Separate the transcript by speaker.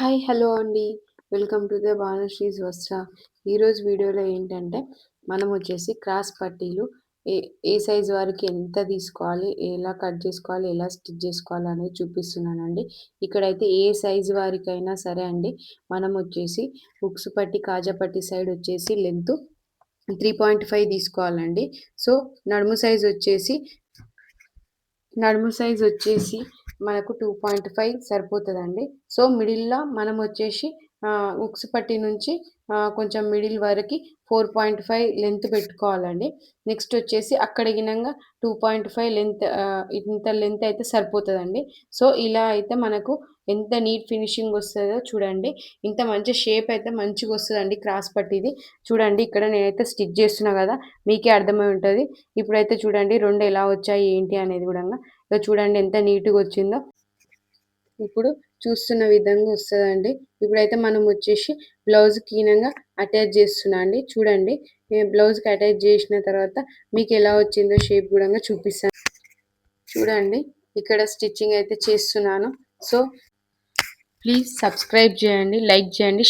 Speaker 1: Hi hello అండి. Welcome to the భానుశ్రీస్ వస్త్ర. ఈరోజు వీడియోలో ఏంటంటే మనం వచ్చేసి క్రాస్ పట్టీలు ఏ ఏ సైజ్ వారికి ఎంత తీసుకోవాలి, ఎలా కట్ చేసుకోవాలి, ఎలా స్టిచ్ చేసుకోవాలి అనేది చూపిస్తున్నానండి. ఇక్కడైతే ఏ సైజ్ వారికైనా సరే అండి, మనం వచ్చేసి ఉక్స్ పట్టి కాజా పట్టి సైడ్ వచ్చేసి లెంత్ 3.5 తీసుకోవాలండి. సో నడుము సైజ్ వచ్చేసి మనకు 2.5 సరిపోతుందండి. సో మిడిల్లో మనం వచ్చేసి ఉక్స్ పట్టి నుంచి కొంచెం మిడిల్ వరకు 4.5 లెంత్ పెట్టుకోవాలండి. నెక్స్ట్ వచ్చేసి అక్కడ గినంగా 2.5 లెంత్, ఇంత లెంత్ అయితే సరిపోతుందండి. సో ఇలా అయితే మనకు ఎంత నీట్ ఫినిషింగ్ వస్తుందో చూడండి. ఇంత మంచి షేప్ అయితే మంచిగా వస్తుందండి క్రాస్ పట్టిది. చూడండి, ఇక్కడ నేనైతే స్టిచ్ చేస్తున్నా కదా, మీకే అర్థమై ఉంటుంది. ఇప్పుడైతే చూడండి రెండు ఎలా వచ్చాయి ఏంటి అనేది కూడా. చూడండి ఎంత నీట్గా వచ్చిందో. ఇప్పుడు చూస్తున్న విధంగా వస్తుందండి. ఇప్పుడైతే మనం వచ్చేసి బ్లౌజ్ కీనంగా అటాచ్ చేస్తున్నా అండి. చూడండి, నేను బ్లౌజ్కి అటాచ్ చేసిన తర్వాత మీకు ఎలా వచ్చిందో షేప్ కూడా చూపిస్తాను. చూడండి, ఇక్కడ స్టిచ్చింగ్ అయితే చేస్తున్నాను. సో ప్లీజ్ సబ్స్క్రైబ్ చేయండి, లైక్ చేయండి.